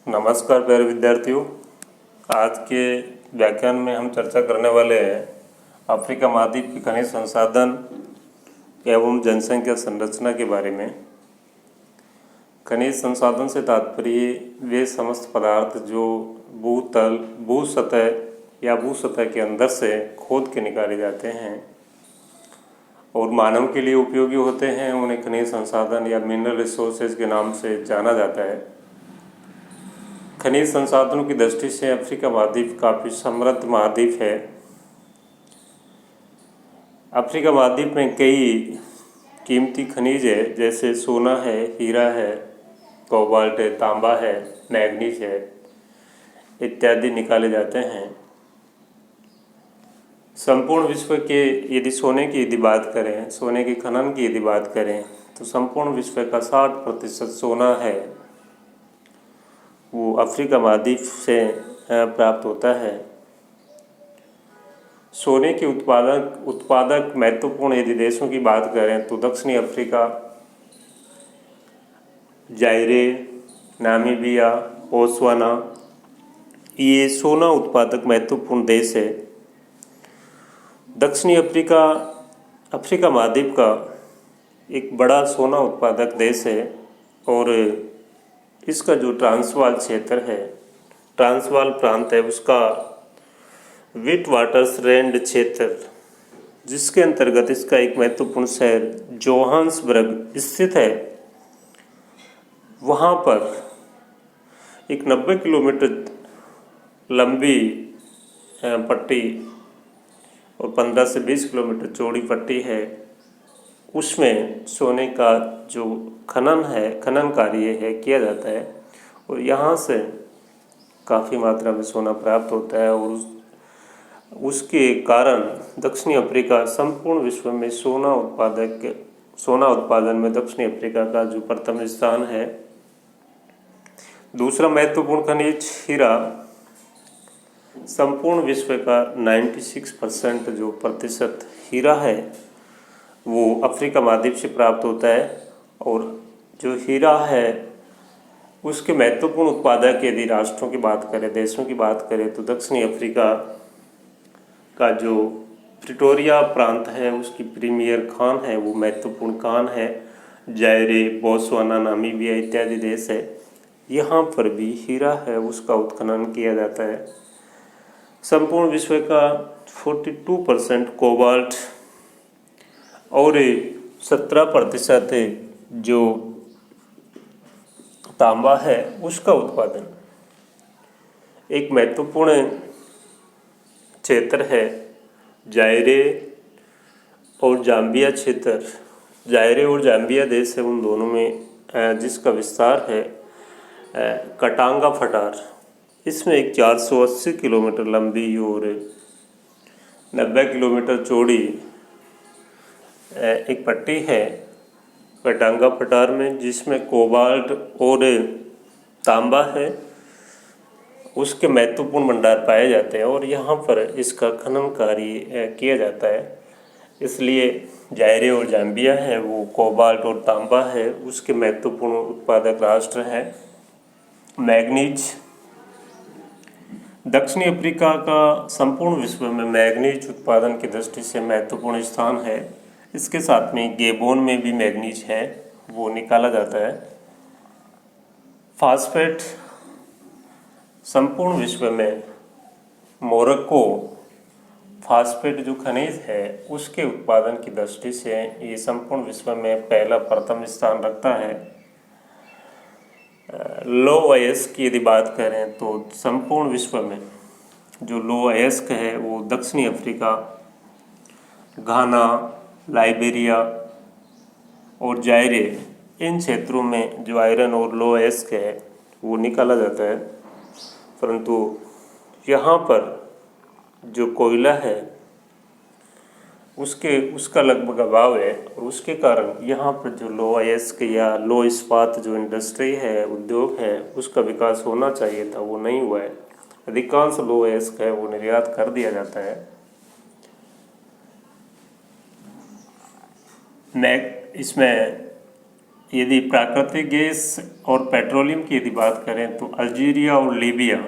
नमस्कार प्यारे विद्यार्थियों। आज के व्याख्यान में हम चर्चा करने वाले हैं अफ्रीका महाद्वीप की खनिज संसाधन एवं जनसंख्या संरचना के बारे में। खनिज संसाधन से तात्पर्य वे समस्त पदार्थ जो भूतल, भूसतह या भूसतह के अंदर से खोद के निकाले जाते हैं और मानव के लिए उपयोगी होते हैं, उन्हें खनिज संसाधन या मिनरल रिसोर्सेज के नाम से जाना जाता है। खनिज संसाधनों की दृष्टि से अफ्रीका महाद्वीप काफ़ी समृद्ध महाद्वीप है। अफ्रीका महाद्वीप में कई कीमती खनिज है, जैसे सोना है, हीरा है, कोबाल्ट है, तांबा है, मैग्नीज है इत्यादि निकाले जाते हैं। संपूर्ण विश्व के यदि सोने की यदि बात करें, सोने के खनन की यदि बात करें तो संपूर्ण विश्व का 60% सोना है वो अफ्रीका महाद्वीप से प्राप्त होता है। सोने के उत्पादक महत्वपूर्ण यदि देशों की बात करें तो दक्षिणी अफ्रीका, जायरे, नामीबिया, बोत्सवाना ये सोना उत्पादक महत्वपूर्ण देश है। दक्षिणी अफ्रीका महाद्वीप का एक बड़ा सोना उत्पादक देश है और इसका जो ट्रांसवाल क्षेत्र है, ट्रांसवाल प्रांत है, उसका विटवाटरसरैंड क्षेत्र जिसके अंतर्गत इसका एक महत्वपूर्ण शहर जोहान्सबर्ग स्थित है, वहाँ पर एक 90 किलोमीटर लंबी पट्टी और 15 से 20 किलोमीटर चौड़ी पट्टी है। उसमें सोने का जो खनन कार्य है किया जाता है और यहाँ से काफ़ी मात्रा में सोना प्राप्त होता है और उसके कारण दक्षिणी अफ्रीका संपूर्ण विश्व में सोना उत्पादन में दक्षिणी अफ्रीका का जो प्रथम स्थान है। दूसरा महत्वपूर्ण खनिज हीरा, संपूर्ण विश्व का 96% जो प्रतिशत हीरा है वो अफ्रीका महाद्वीप से प्राप्त होता है और जो हीरा है उसके महत्वपूर्ण उत्पादक यदि राष्ट्रों की बात करें, देशों की बात करें तो दक्षिणी अफ्रीका का जो प्रिटोरिया प्रांत है उसकी प्रीमियर खान है वो महत्वपूर्ण खान है। जायरे, बोत्सवाना, नामीबिया इत्यादि देश है, यहाँ पर भी हीरा है उसका उत्खनन किया जाता है। संपूर्ण विश्व का 42% कोबाल्ट और 17% जो तांबा है उसका उत्पादन। एक महत्वपूर्ण क्षेत्र है जायरे और जाम्बिया क्षेत्र। जायरे और जाम्बिया देश है, उन दोनों में जिसका विस्तार है कटांगा फटार। इसमें एक 480 किलोमीटर लंबी और 90 किलोमीटर चौड़ी एक पट्टी है कटांगा फटार में, जिसमें कोबाल्ट और तांबा है उसके महत्वपूर्ण भंडार पाए जाते हैं और यहाँ पर इसका खनन कार्य किया जाता है। इसलिए जायरे और जाम्बिया है वो कोबाल्ट और तांबा है उसके महत्वपूर्ण उत्पादक राष्ट्र हैं। मैग्नीज, दक्षिणी अफ्रीका का संपूर्ण विश्व में मैग्नीज उत्पादन की दृष्टि से महत्वपूर्ण स्थान है। इसके साथ में गेबोन में भी मैग्नीज है वो निकाला जाता है। फास्फेट, संपूर्ण विश्व में मोरक्को फास्फेट जो खनिज है उसके उत्पादन की दृष्टि से ये संपूर्ण विश्व में प्रथम स्थान रखता है। लो अयस्क की यदि बात करें तो संपूर्ण विश्व में जो लो अयस्क है वो दक्षिणी अफ्रीका, घाना, लाइबेरिया और जायरे इन क्षेत्रों में जो आयरन और लो अयस्क है वो निकाला जाता है। परंतु यहाँ पर जो कोयला है उसका लगभग अभाव है और उसके कारण यहाँ पर जो लो अयस्क या लो इस्पात जो इंडस्ट्री है, उद्योग है, उसका विकास होना चाहिए था, वो नहीं हुआ है। अधिकांश लो अयस्क है वो निर्यात कर दिया जाता है। इसमें यदि प्राकृतिक गैस और पेट्रोलियम की यदि बात करें तो अल्जीरिया और लीबिया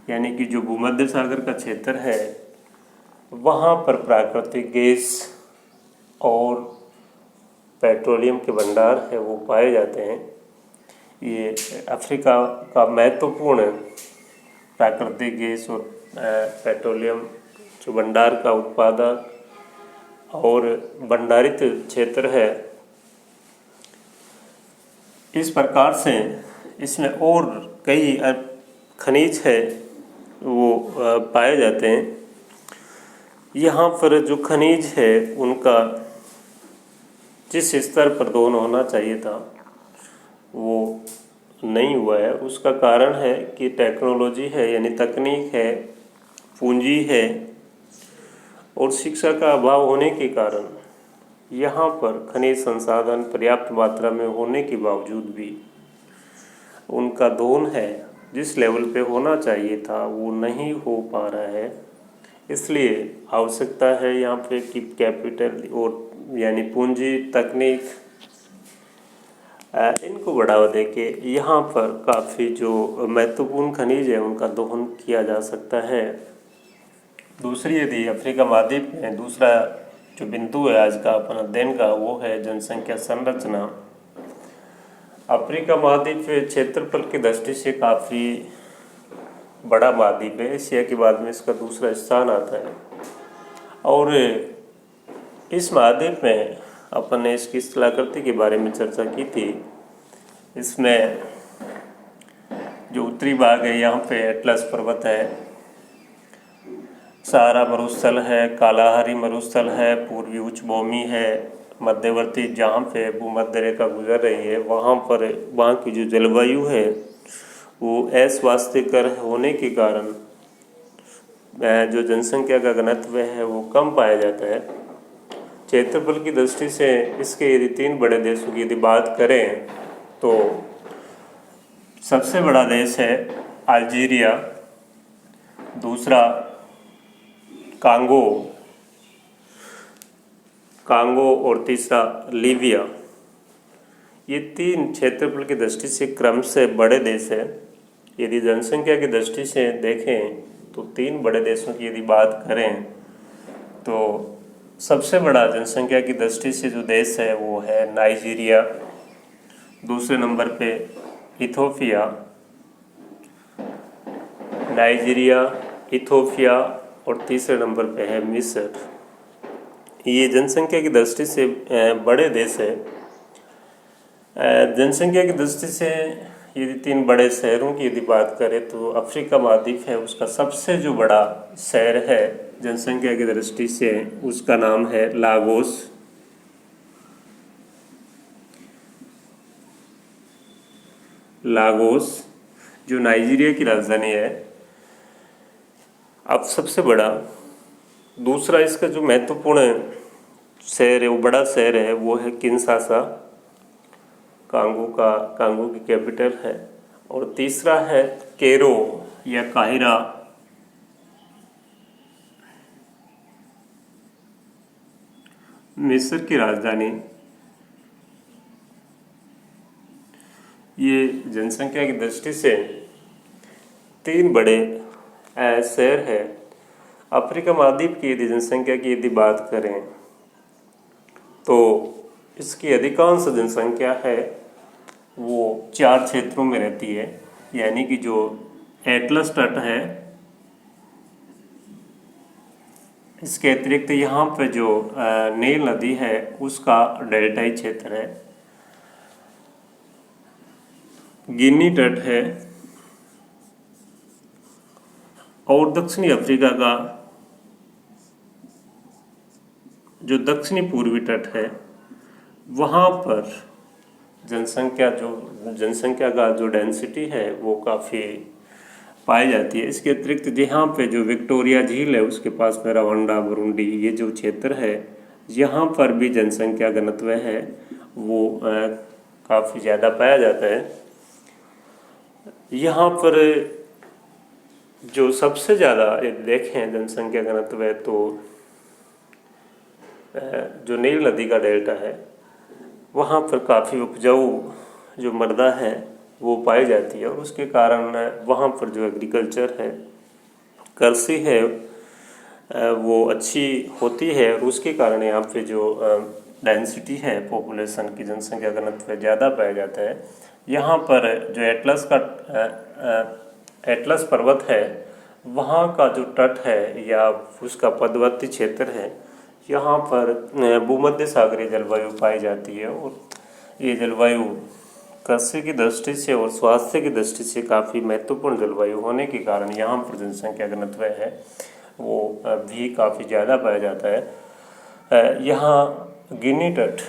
यानी कि जो भूमध्य सागर का क्षेत्र है वहाँ पर प्राकृतिक गैस और पेट्रोलियम के भंडार है वो पाए जाते हैं। ये अफ्रीका का महत्वपूर्ण प्राकृतिक गैस और पेट्रोलियम जो भंडार का उत्पादन और भंडारित क्षेत्र है। इस प्रकार से इसमें और कई खनिज है वो पाए जाते हैं। यहाँ पर जो खनिज है उनका जिस स्तर पर दोहन होना चाहिए था वो नहीं हुआ है। उसका कारण है कि टेक्नोलॉजी है यानी तकनीक है, पूंजी है और शिक्षा का अभाव होने के कारण यहाँ पर खनिज संसाधन पर्याप्त मात्रा में होने के बावजूद भी उनका दोहन है जिस लेवल पे होना चाहिए था वो नहीं हो पा रहा है। इसलिए आवश्यकता है यहाँ पे कि कैपिटल और यानी पूंजी, तकनीक इनको बढ़ावा देके यहाँ पर काफ़ी जो महत्वपूर्ण खनिज है उनका दोहन किया जा सकता है। दूसरी यदि अफ्रीका महाद्वीप में दूसरा जो बिंदु है आज का अपना अध्ययन का वो है जनसंख्या संरचना। अफ्रीका महाद्वीप क्षेत्रफल की दृष्टि से काफ़ी बड़ा महाद्वीप है। एशिया के बाद में इसका दूसरा स्थान आता है और इस महाद्वीप में अपन ने इसकी स्थलाकृति के बारे में चर्चा की थी। इसमें जो उत्तरी भाग है यहाँ पे एटलस पर्वत है, सहारा मरुस्थल है, कालाहारी मरुस्थल है, पूर्वी उच्चभूमि है, मध्यवर्ती जहाँ पे भूमध्य रेखा गुजर रही है वहाँ पर वहाँ की जो जलवायु है वो अस्वास्थ्यकर होने के कारण जो जनसंख्या का घनत्व है वो कम पाया जाता है। क्षेत्रफल की दृष्टि से इसके यदि तीन बड़े देशों की यदि बात करें तो सबसे बड़ा देश है अल्जीरिया, दूसरा कांगो और तीसरा लीबिया। ये तीन क्षेत्रफल की दृष्टि से क्रम से बड़े देश हैं। यदि जनसंख्या की दृष्टि से देखें तो तीन बड़े देशों की यदि बात करें तो सबसे बड़ा जनसंख्या की दृष्टि से जो देश है वो है नाइजीरिया, दूसरे नंबर पे इथोपिया, इथोपिया और तीसरे नंबर पे है मिस्र। ये जनसंख्या की दृष्टि से बड़े देश है। जनसंख्या की दृष्टि से यदि तीन बड़े शहरों की यदि बात करें तो अफ्रीका महाद्वीप है उसका सबसे जो बड़ा शहर है जनसंख्या की दृष्टि से उसका नाम है लागोस जो नाइजीरिया की राजधानी है। अब सबसे बड़ा दूसरा इसका जो महत्वपूर्ण शहर है वो बड़ा शहर है वो है किंशासा, कांगो की कैपिटल है। और तीसरा है कैरो या काहिरा, मिस्र की राजधानी। ये जनसंख्या की दृष्टि से तीन बड़े शहर है। अफ्रीका महाद्वीप की यदि जनसंख्या की यदि बात करें तो इसकी अधिकांश जनसंख्या है वो चार क्षेत्रों में रहती है। यानी कि जो एटलस तट है इसके अतिरिक्त यहाँ पे जो नील नदी है उसका डेल्टाई क्षेत्र है, गिनी तट है और दक्षिणी अफ्रीका का जो दक्षिणी पूर्वी तट है वहाँ पर जनसंख्या का जो डेंसिटी है वो काफ़ी पाई जाती है। इसके अतिरिक्त यहाँ पे जो विक्टोरिया झील है उसके पास में रवांडा, बुरुंडी ये जो क्षेत्र है यहाँ पर भी जनसंख्या घनत्व है वो काफ़ी ज़्यादा पाया जाता है। यहाँ पर जो सबसे ज़्यादा यदि देखें जनसंख्या घनत्व है तो जो नील नदी का डेल्टा है वहाँ पर काफ़ी उपजाऊ जो मृदा है वो पाई जाती है, और उसके कारण वहाँ पर जो एग्रीकल्चर है, कृषि है, वो अच्छी होती है, और उसके कारण यहाँ पे जो डेंसिटी है पॉपुलेशन की, जनसंख्या घनत्व ज़्यादा पाया जाता है। यहाँ पर जो एटलस पर्वत है, वहाँ का जो तट है या उसका पदवर्ती क्षेत्र है, यहाँ पर भूमध्य सागरीय जलवायु पाई जाती है, और ये जलवायु कृषि की दृष्टि से और स्वास्थ्य की दृष्टि से काफ़ी महत्वपूर्ण जलवायु होने के कारण यहाँ पर जनसंख्या घनत्व है वो भी काफ़ी ज़्यादा पाया जाता है। यहाँ गिनी तट,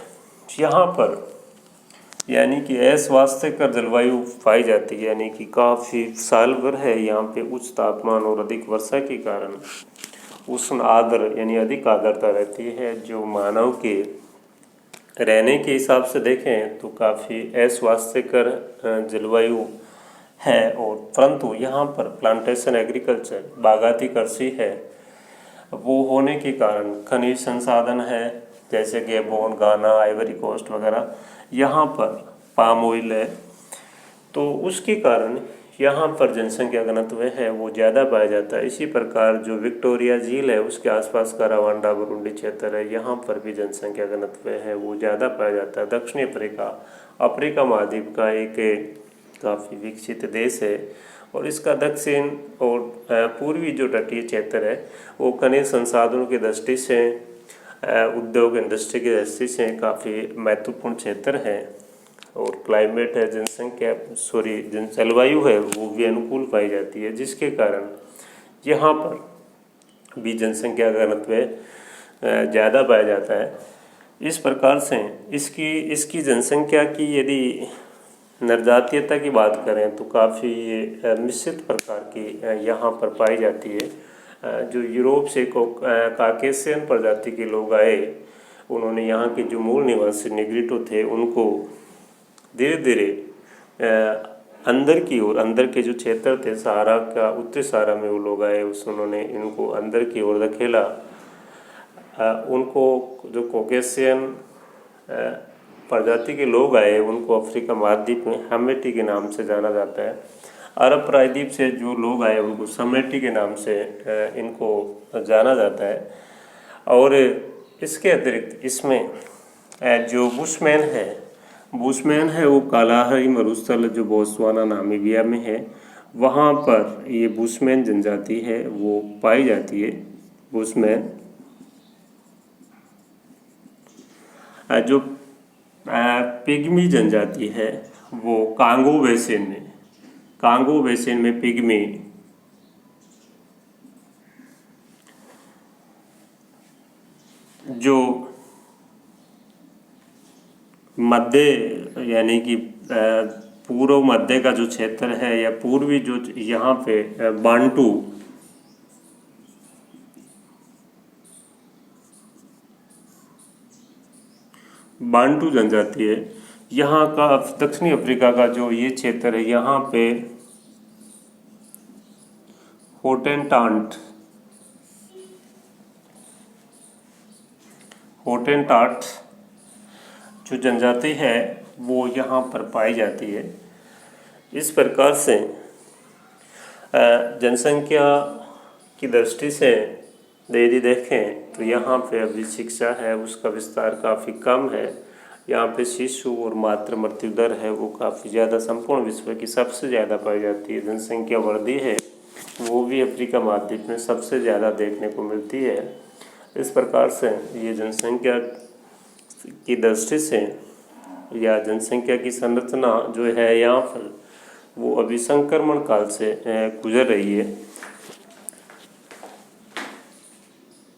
यहाँ पर यानी कि अस्वास्थ्यकर जलवायु पाई जाती है, यानी कि काफ़ी साल भर है यहाँ पे उच्च तापमान और अधिक वर्षा के कारण उष्ण आर्द्र यानी अधिक आर्द्रता रहती है, जो मानव के रहने के हिसाब से देखें तो काफ़ी अस्वास्थ्यकर जलवायु है। और परंतु यहाँ पर प्लांटेशन एग्रीकल्चर, बागाती कृषि है, वो होने के कारण खनिज संसाधन है, जैसे गैबोन, गाना, आइवरी कोस्ट वगैरह, यहाँ पर पाम ऑयल है, तो उसके कारण यहाँ पर जनसंख्या घनत्व है वो ज़्यादा पाया जाता है। इसी प्रकार जो विक्टोरिया झील है उसके आसपास का रवांडा बुरुंडी क्षेत्र है, यहाँ पर भी जनसंख्या घनत्व है वो ज़्यादा पाया जाता है। दक्षिणी अफ्रीका महाद्वीप का एक काफ़ी विकसित देश है, और इसका दक्षिण और पूर्वी जो तटीय क्षेत्र है वो खनिज संसाधनों की दृष्टि से, उद्योग इंडस्ट्री की दृष्टि से काफ़ी महत्वपूर्ण क्षेत्र है। और क्लाइमेट है, जलवायु है वो भी अनुकूल पाई जाती है, जिसके कारण यहाँ पर भी जनसंख्या घनत्व ज़्यादा पाया जाता है। इस प्रकार से इसकी जनसंख्या की यदि नरजातीयता की बात करें तो काफ़ी मिश्रित प्रकार की यहाँ पर पाई जाती है। जो यूरोप से काकेशियन प्रजाति के लोग आए, उन्होंने यहाँ के जो मूल निवासी निग्रिटो थे उनको धीरे धीरे अंदर के जो क्षेत्र थे सहारा का, उत्तरी सहारा में वो लोग आए, उन्होंने इनको अंदर की ओर धकेला। उनको जो कॉकेशियन प्रजाति के लोग आए उनको अफ्रीका महाद्वीप में हमेटी के नाम से जाना जाता है। अरब प्रायद्वीप से जो लोग आए उनको समेटी के नाम से इनको जाना जाता है। और इसके अतिरिक्त इसमें जो बुशमैन है वो कालाहारी मरुस्थल जो बोत्सवाना नामीबिया में है, वहाँ पर ये बुशमैन जनजाति है वो पाई जाती है। बुशमैन जो पिग्मी जनजाति है वो कांगो बेसिन में पिग्मी जो मध्य यानी कि पूर्व मध्य का जो क्षेत्र है या पूर्वी जो यहाँ पे बांटू जनजाति है। यहाँ का दक्षिणी अफ्रीका का जो ये क्षेत्र है, यहाँ पे होटेंटाट जो जनजाति है वो यहाँ पर पाई जाती है। इस प्रकार से जनसंख्या की दृष्टि से यदि देखें तो यहाँ पे अभी शिक्षा है उसका विस्तार काफ़ी कम है। यहाँ पे शिशु और मातृ मृत्यु दर है वो काफ़ी ज़्यादा संपूर्ण विश्व की सबसे ज़्यादा पाई जाती है। जनसंख्या वृद्धि है वो भी अफ्रीका महाद्वीप में सबसे ज़्यादा देखने को मिलती है। इस प्रकार से ये जनसंख्या की दृष्टि से या जनसंख्या की संरचना जो है यहाँ पर वो अभी संक्रमण काल से गुजर रही है।